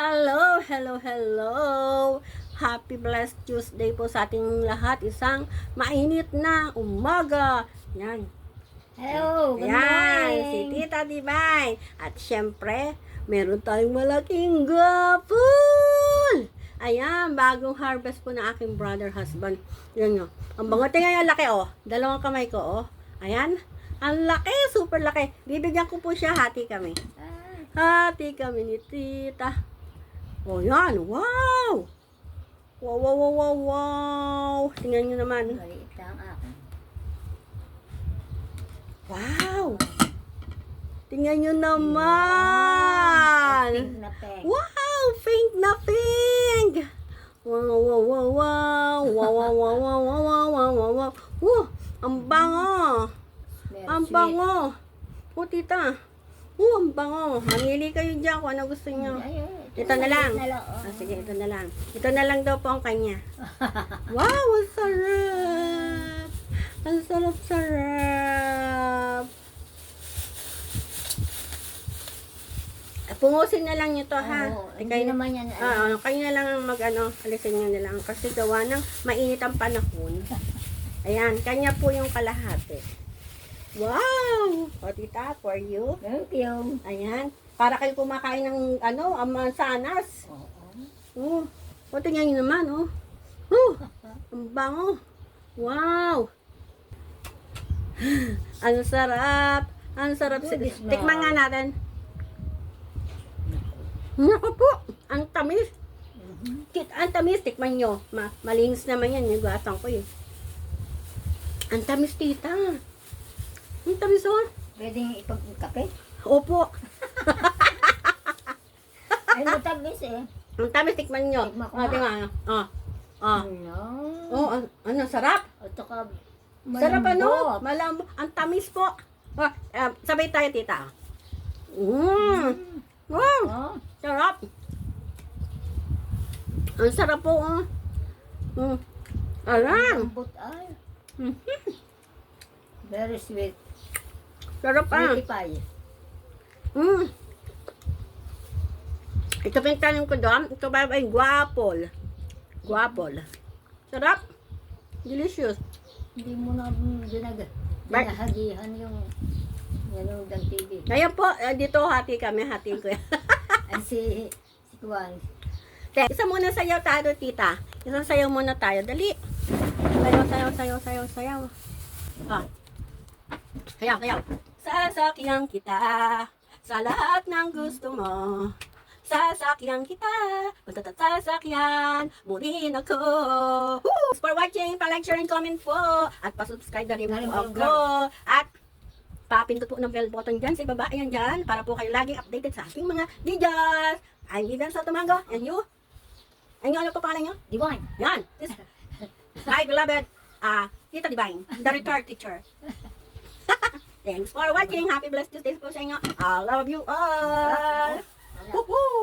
Hello, hello, hello! Happy blessed Tuesday po sa ating lahat. Isang mainit na umaga. Yan. Hello, good Yan, si morning. Tita Divine. At syempre, meron tayong malaking gapul. Ayan, bagong harvest po ng aking brother husband. Yan nyo. Ang bango, tingnan yung laki oh. Dalawang kamay ko oh. Ayan. Ang laki, super laki. Bibigyan ko po siya, hati kami. Hati kami ni Tita. Oh, yan. Wow! Wow, wow, wow, wow, wow. Tingnan nyo naman. Maliit lang ako. Wow! Tingnan nyo naman. Pink na pink. Wow! Pink na pink! Wow, wow, wow, wow. Wow, wow, wow, wow, wow, wow, wow, wow, wow. Ang bango. Very Ang sweet. bango. Oh, Tita. Ang bango. Mamili kayo dyan kung ano gusto nyo. Ay, Ito na lang. oh. Sige, ito na lang. Ito na lang daw po ang kanya. Wow, ang sarap! Ang sarap-sarap! Pungusin na lang nyo to, ha? Oo, hindi naman yan. Kayo na lang ang alisin nyo na lang. Kasi gawa ng mainit ang panahon. Ayan, kanya po yung kalahati. Wow! O, Tita, for you. Thank you. Ayan. Para kayo kumakain ng, mansanas. Oo. Tingnan nyo naman, ang bango. Wow! Ang sarap. Ang sarap. Good smell. Tikman nga natin. Naku po, ang tamis. Ang tamis, tikman nyo. Malinis naman yan, yung gatang ko eh. Ang tamis, Tita. Ang tamis, oh. Pwedeng ipagkape? Opo. Ay, matamis eh. Ang tamis, tikman nyo. Tikman ko Tingnan. No. Ano, sarap. At saka, Sarap ano? malambot. Malambot. Ang tamis po. Sabay tayo, Tita. Wow. Oh, Sarap. Ang sarap po. Alam. malambot ay. Mhm. Very sweet. Sarap Sweetie pie. Ito pa yung tanong ko doon. Ito ba ay guapol? Guapol. Sarap. Delicious. Hindi mo na ginahagihan yung gano'n ng TV. Ngayon po, dito hati kami. Hati ko. Ay, si Kwan. Isa muna sayaw tayo, Tita. Isang sayaw muna tayo. Dali. Sayaw, sayaw, sayaw, sayaw, sayaw. Sayaw, sayaw. Sasakyan kita sa lahat ng gusto mo. Sasakyan kita, basta sasakyan, muli ako. Thanks for watching, pa-like, share, and comment po. At pa-subscribe na rin po ako. At papindot po ng bell button dyan sa baba. Ayan dyan, para po kayo laging updated sa aking mga videos. I'm Vivian Sotomango, and you? And you, ano po pangalan nyo? Divine. Yan. My beloved, Tita Divine, the retired teacher. Thanks for watching. Happy blessed Tuesdays po sa inyo. I love you all. Woohoo!